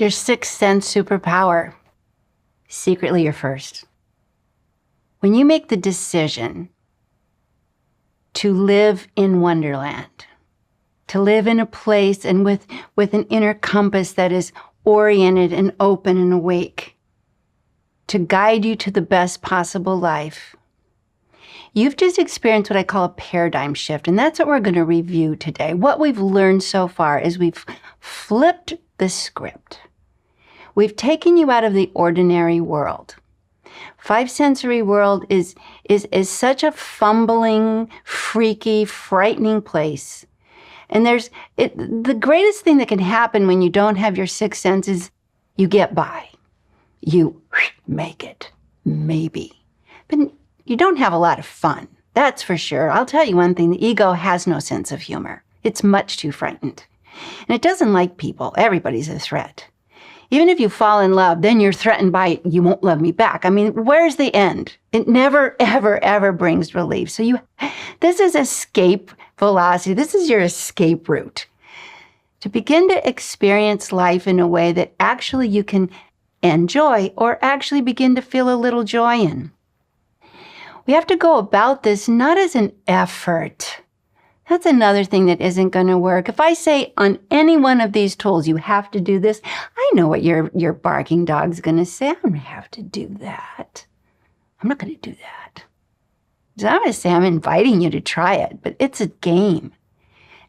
Your sixth sense superpower. Secretly you're first. When you make the decision to live in Wonderland, to live in a place and with an inner compass that is oriented and open and awake, to guide you to the best possible life, you've just experienced what I call a paradigm shift, and that's what we're going to review today. What we've learned so far is we've flipped the script. We've taken you out of the ordinary world. Five sensory world is such a fumbling, freaky, frightening place. And the greatest thing that can happen when you don't have your sixth sense is you get by. You make it, maybe. But you don't have a lot of fun, that's for sure. I'll tell you one thing, the ego has no sense of humor. It's much too frightened. And it doesn't like people. Everybody's a threat. Even if you fall in love, then you're threatened by, you won't love me back. I mean, where's the end? It never, ever, ever brings relief. So this is escape velocity. This is your escape route. To begin to experience life in a way that actually you can enjoy or actually begin to feel a little joy in. We have to go about this not as an effort. That's another thing that isn't going to work. If I say on any one of these tools, you have to do this, I know what your barking dog's going to say. I don't have to do that. I'm not going to do that. So I'm going to say I'm inviting you to try it, but it's a game.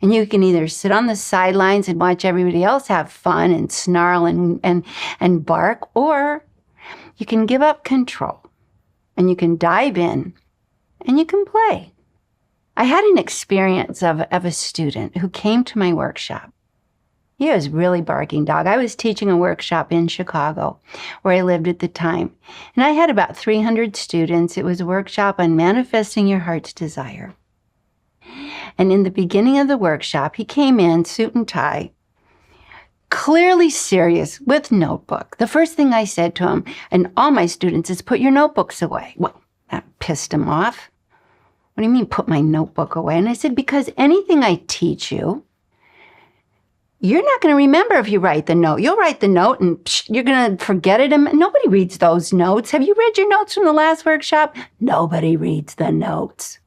And you can either sit on the sidelines and watch everybody else have fun and snarl and bark, or you can give up control and you can dive in and you can play. I had an experience of a student who came to my workshop. He was really barking dog. I was teaching a workshop in Chicago where I lived at the time. And I had about 300 students. It was a workshop on manifesting your heart's desire. And in the beginning of the workshop, he came in, suit and tie, clearly serious, with notebook. The first thing I said to him, and all my students, is put your notebooks away. Well, that pissed him off. What do you mean, put my notebook away? And I said, because anything I teach you, you're not going to remember if you write the note. You'll write the note and you're going to forget it. And nobody reads those notes. Have you read your notes from the last workshop? Nobody reads the notes.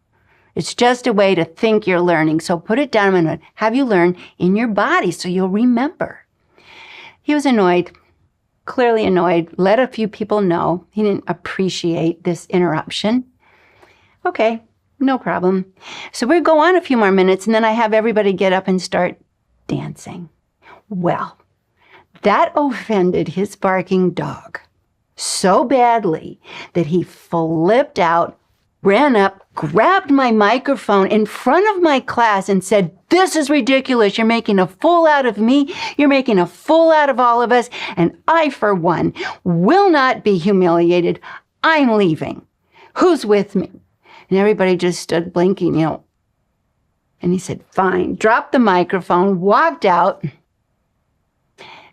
It's just a way to think you're learning. So put it down and have you learn in your body so you'll remember. He was annoyed, clearly annoyed, let a few people know. He didn't appreciate this interruption. Okay. No problem. So we go on a few more minutes, and then I have everybody get up and start dancing. Well, that offended his barking dog so badly that he flipped out, ran up, grabbed my microphone in front of my class and said, "This is ridiculous. You're making a fool out of me. You're making a fool out of all of us. And I, for one, will not be humiliated. I'm leaving. Who's with me?" And everybody just stood blinking, And he said, fine, dropped the microphone, walked out.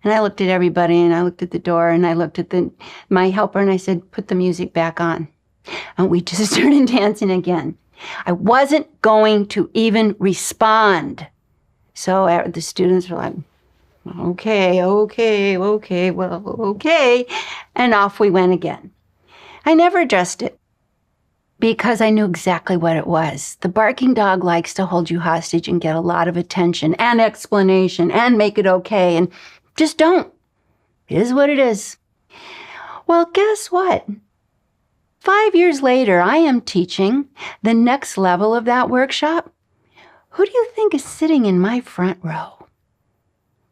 And I looked at everybody, and I looked at the door, and I looked at my helper, and I said, put the music back on. And we just started dancing again. I wasn't going to even respond. So the students were like, okay. And off we went again. I never addressed it, because I knew exactly what it was. The barking dog likes to hold you hostage and get a lot of attention and explanation and make it okay, and just don't. It is what it is. Well, guess what? 5 years later, I am teaching the next level of that workshop. Who do you think is sitting in my front row?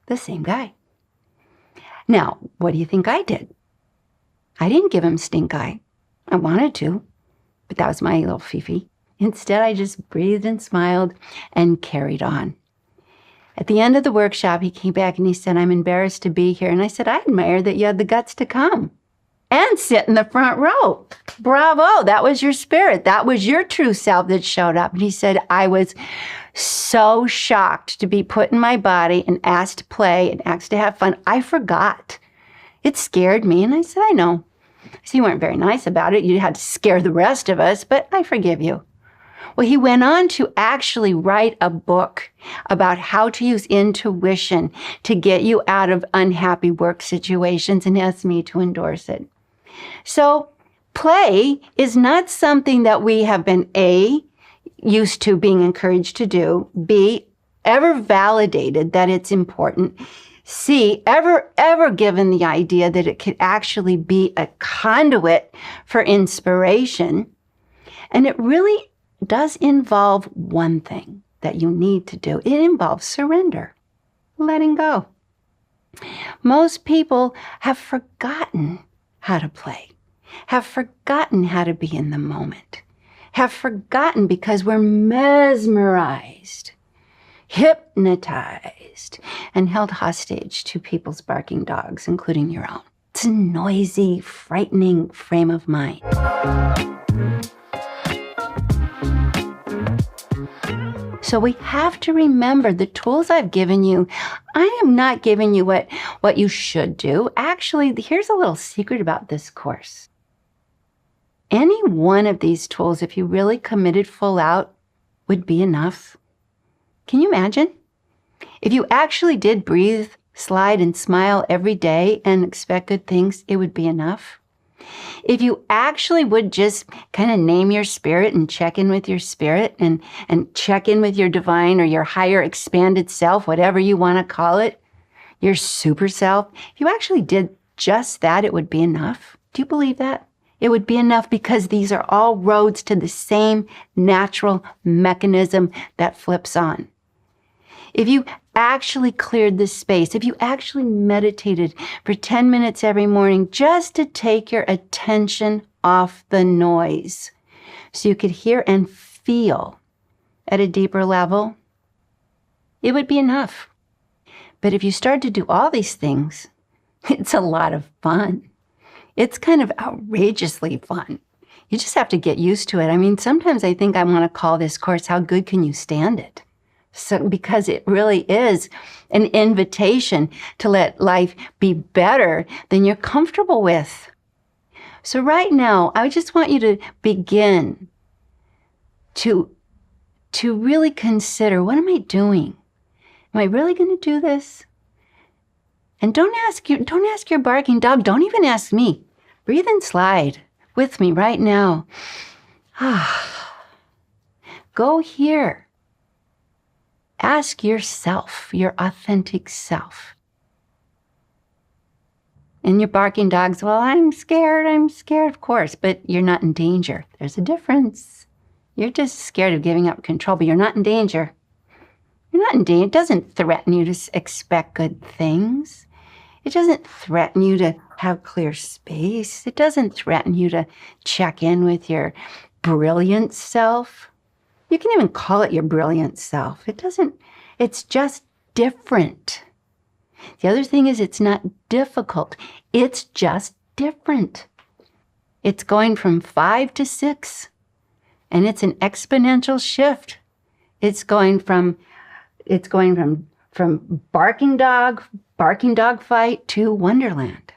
The same guy. Now, what do you think I did? I didn't give him stink eye. I wanted to. But that was my little fifi. Instead, I just breathed and smiled and carried on. At the end of the workshop, he came back and he said, I'm embarrassed to be here. And I said, I admire that you had the guts to come and sit in the front row. Bravo, that was your spirit. That was your true self that showed up. And he said, I was so shocked to be put in my body and asked to play and asked to have fun. I forgot. It scared me. And I said, I know. So you weren't very nice about it. You had to scare the rest of us, but I forgive you. Well, he went on to actually write a book about how to use intuition to get you out of unhappy work situations and asked me to endorse it. So play is not something that we have been A, used to being encouraged to do, B, ever validated that it's important, C, ever given the idea that it could actually be a conduit for inspiration. And it really does involve one thing that you need to do. It involves surrender, letting go. Most people have forgotten how to play, have forgotten how to be in the moment, have forgotten because we're mesmerized, hypnotized, and held hostage to people's barking dogs, including your own. It's a noisy, frightening frame of mind. So we have to remember the tools I've given you. I am not giving you what you should do. Actually, here's a little secret about this course. Any one of these tools, if you really committed full out, would be enough. Can you imagine? If you actually did breathe, slide, and smile every day and expect good things, it would be enough. If you actually would just kind of name your spirit and check in with your spirit and check in with your divine or your higher expanded self, whatever you want to call it, your super self, if you actually did just that, it would be enough. Do you believe that? It would be enough because these are all roads to the same natural mechanism that flips on. If you actually cleared this space, if you actually meditated for 10 minutes every morning just to take your attention off the noise so you could hear and feel at a deeper level, it would be enough. But if you start to do all these things, it's a lot of fun. It's kind of outrageously fun. You just have to get used to it. I mean, sometimes I think I want to call this course, How Good Can You Stand It? So, because it really is an invitation to let life be better than you're comfortable with. So right now, I just want you to begin to really consider, what am I doing? Am I really going to do this? And don't ask your barking dog. Don't even ask me. Breathe and slide with me right now. Go here. Ask yourself, your authentic self. And your barking dogs, well, I'm scared, of course, but you're not in danger. There's a difference. You're just scared of giving up control, but you're not in danger. You're not in danger. It doesn't threaten you to expect good things. It doesn't threaten you to have clear space. It doesn't threaten you to check in with your brilliant self. You can even call it your brilliant self. It's just different. The other thing is it's not difficult. It's just different. It's going from 5 to 6, and it's an exponential shift. It's going from barking dog fight to Wonderland.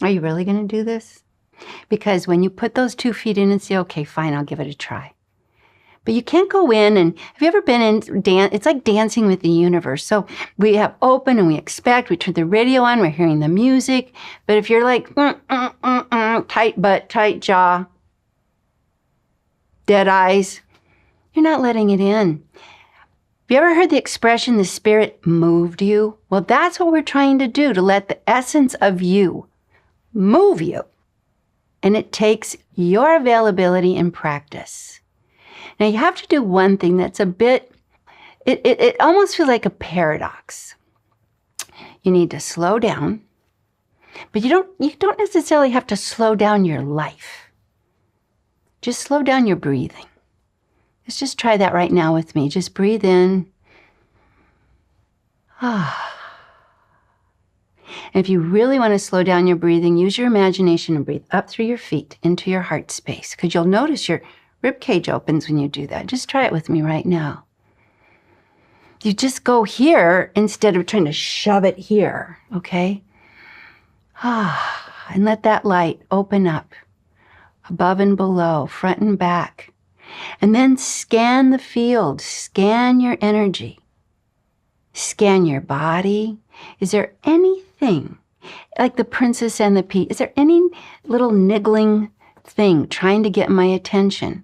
Are you really going to do this? Because when you put those 2 feet in and say, okay, fine, I'll give it a try. But you can't go in and, have you ever been in dance? It's like dancing with the universe. So we have open and we expect, we turn the radio on, we're hearing the music. But if you're like, tight butt, tight jaw, dead eyes, you're not letting it in. Have you ever heard the expression, the spirit moved you? Well, that's what we're trying to do, to let the essence of you move you. And it takes your availability and practice. Now, you have to do one thing that's a bit, it almost feels like a paradox. You need to slow down, but you don't necessarily have to slow down your life. Just slow down your breathing. Let's just try that right now with me. Just breathe in. And if you really want to slow down your breathing, use your imagination and breathe up through your feet into your heart space, because you'll notice your rib cage opens when you do that. Just try it with me right now. You just go here instead of trying to shove it here, okay? And let that light open up above and below, front and back. And then scan the field, scan your energy, scan your body. Is there anything, like the princess and the pea, is there any little niggling thing trying to get my attention?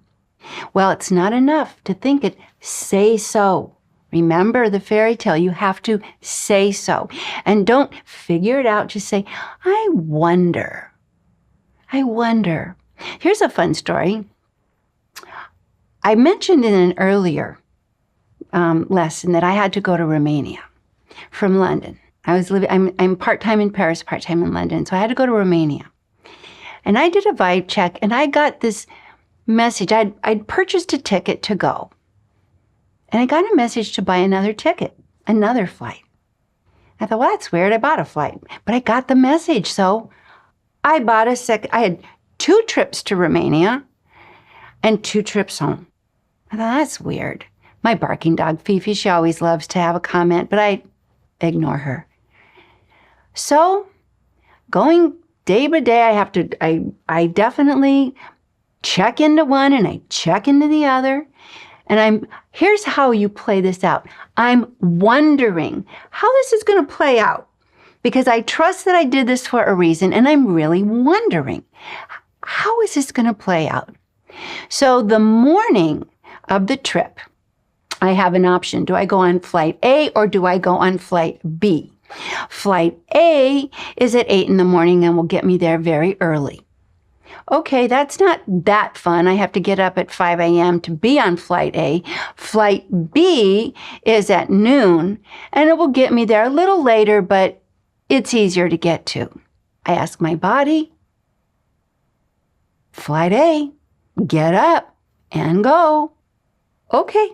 Well, it's not enough to think it. Say so. Remember the fairy tale. You have to say so. And don't figure it out. Just say, I wonder. I wonder. Here's a fun story. I mentioned in an earlier lesson that I had to go to Romania from London. I'm part-time in Paris, part-time in London. So I had to go to Romania. And I did a vibe check, and I got this message. I'd purchased a ticket to go. And I got a message to buy another ticket, another flight. I thought, well, that's weird. I bought a flight. But I got the message. So I bought I had 2 trips to Romania and 2 trips home. I thought, that's weird. My barking dog, Fifi, she always loves to have a comment, but I ignore her. So going day by day, I definitely check into one and I check into the other. And here's how you play this out. I'm wondering how this is going to play out because I trust that I did this for a reason, and I'm really wondering, how is this going to play out? So the morning of the trip, I have an option. Do I go on flight A or do I go on flight B? Flight A is at 8 in the morning and will get me there very early. Okay, that's not that fun. I have to get up at 5 a.m. to be on flight A. Flight B is at noon, and it will get me there a little later, but it's easier to get to. I ask my body, flight A, get up and go. Okay,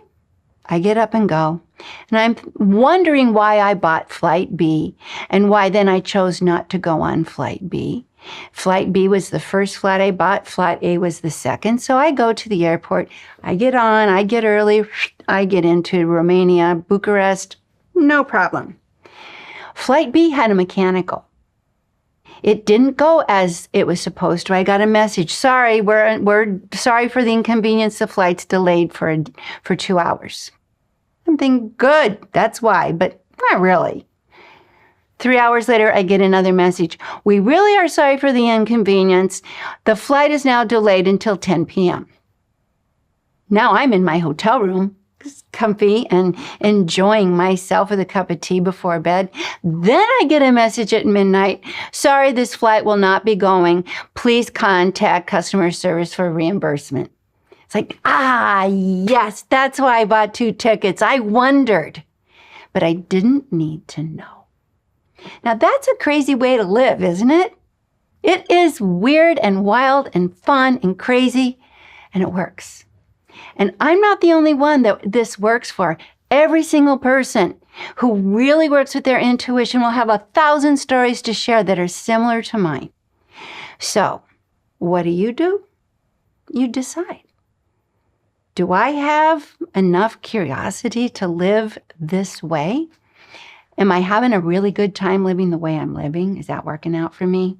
I get up and go. And I'm wondering why I bought flight B and why then I chose not to go on flight B. Flight B was the first flight I bought. Flight A was the second. So I go to the airport. I get on. I get early. I get into Romania, Bucharest. No problem. Flight B had a mechanical. It didn't go as it was supposed to. I got a message. Sorry, we're sorry for the inconvenience. The flight's delayed for 2 hours. I'm thinking, good, that's why, but not really. 3 hours later, I get another message. We really are sorry for the inconvenience. The flight is now delayed until 10 p.m. Now I'm in my hotel room, comfy and enjoying myself with a cup of tea before bed. Then I get a message at midnight. Sorry, this flight will not be going. Please contact customer service for reimbursement. It's like, yes, that's why I bought 2 tickets. I wondered, but I didn't need to know. Now that's a crazy way to live, isn't it? It is weird and wild and fun and crazy, and it works. And I'm not the only one that this works for. Every single person who really works with their intuition will have 1,000 stories to share that are similar to mine. So, what do? You decide. Do I have enough curiosity to live this way? Am I having a really good time living the way I'm living? Is that working out for me?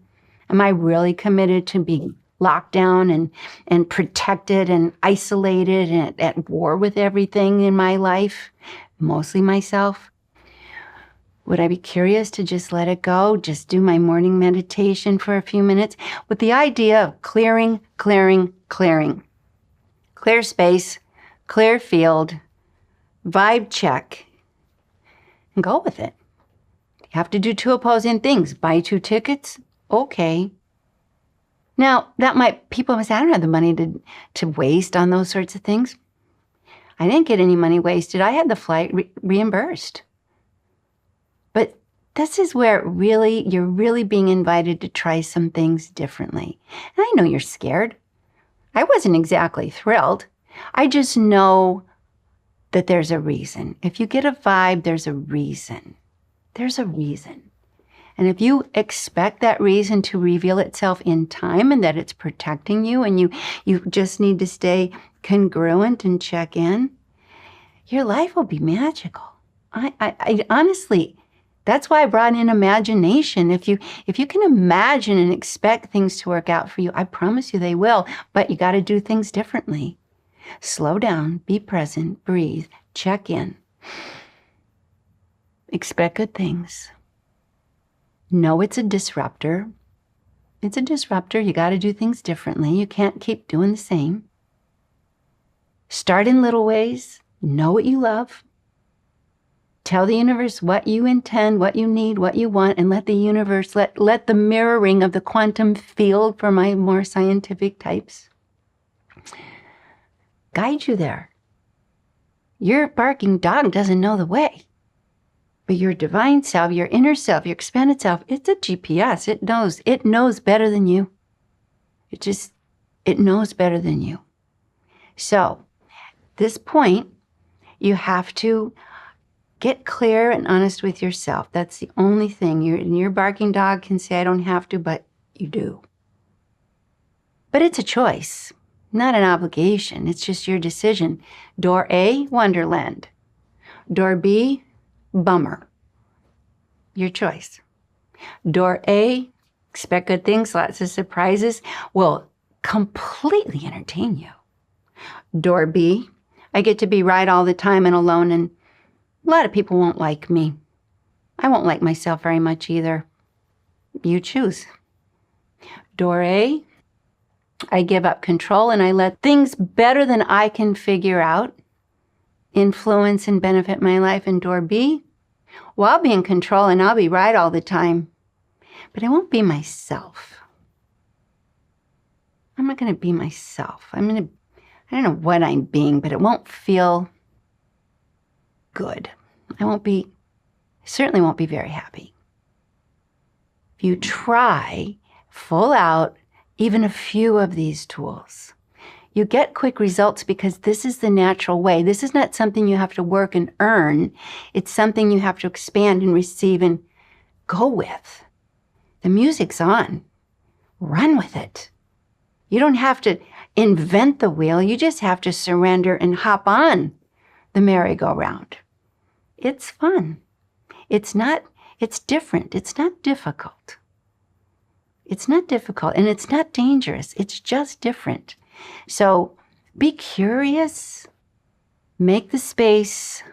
Am I really committed to being locked down and protected and isolated and at war with everything in my life, mostly myself? Would I be curious to just let it go, just do my morning meditation for a few minutes with the idea of clearing? Clear space, clear field, vibe check, and go with it. You have to do 2 opposing things. Buy 2 tickets? Okay. Now, people might say, I don't have the money to waste on those sorts of things. I didn't get any money wasted. I had the flight reimbursed. But this is where you're really being invited to try some things differently. And I know you're scared. I wasn't exactly thrilled. I just know that there's a reason. If you get a vibe, there's a reason. There's a reason. And if you expect that reason to reveal itself in time and that it's protecting you and you just need to stay congruent and check in, your life will be magical. I honestly, that's why I brought in imagination. If you can imagine and expect things to work out for you, I promise you they will, but you got to do things differently. Slow down, be present, breathe, check in. Expect good things. Know it's a disruptor. It's a disruptor. You got to do things differently. You can't keep doing the same. Start in little ways. Know what you love. Tell the universe what you intend, what you need, what you want, and let the universe, let the mirroring of the quantum field for my more scientific types guide you there. Your barking dog doesn't know the way. But your divine self, your inner self, your expanded self, it's a GPS. It knows better than you. It knows better than you. So, at this point, you have to get clear and honest with yourself. That's the only thing. Your barking dog can say, I don't have to, but you do. But it's a choice, not an obligation. It's just your decision. Door A, Wonderland. Door B, bummer. Your choice. Door A, expect good things, lots of surprises, will completely entertain you. Door B, I get to be right all the time and alone, and a lot of people won't like me. I won't like myself very much either. You choose. Door A, I give up control and I let things better than I can figure out influence and benefit my life. And door B, well, I'll be in control and I'll be right all the time, but I won't be myself. I'm not going to be myself. I don't know what I'm being, but it won't feel good. Certainly won't be very happy. If you try full out even a few of these tools, you get quick results because this is the natural way. This is not something you have to work and earn. It's something you have to expand and receive and go with. The music's on. Run with it. You don't have to invent the wheel. You just have to surrender and hop on the merry-go-round. It's fun. It's different. It's not difficult. It's not difficult and it's not dangerous. It's just different. So be curious, make the space,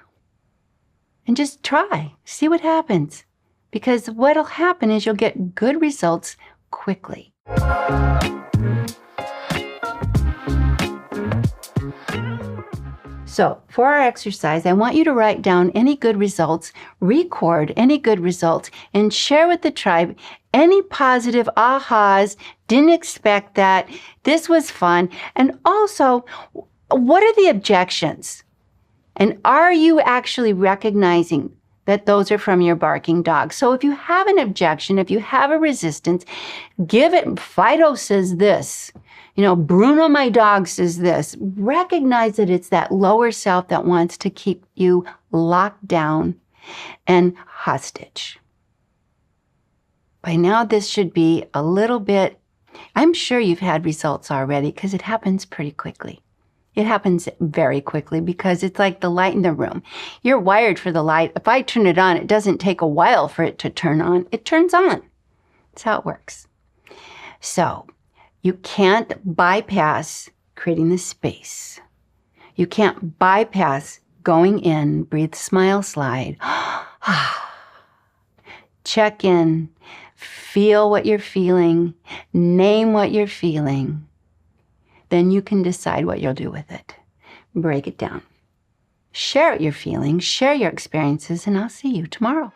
and just try. See what happens. Because what'll happen is you'll get good results quickly. So for our exercise, I want you to write down any good results, record any good results, and share with the tribe any positive ahas, didn't expect that, this was fun, and also, what are the objections? And are you actually recognizing that those are from your barking dog? So if you have an objection, if you have a resistance, give it, Fido says this. Bruno, my dog, says this. Recognize that it's that lower self that wants to keep you locked down and hostage. By now, this should be a little bit, I'm sure you've had results already because it happens pretty quickly. It happens very quickly because it's like the light in the room. You're wired for the light. If I turn it on, it doesn't take a while for it to turn on. It turns on. That's how it works. So, you can't bypass creating the space. You can't bypass going in, breathe, smile, slide. Check in, feel what you're feeling, name what you're feeling. Then you can decide what you'll do with it. Break it down. Share your feelings, share your experiences, and I'll see you tomorrow.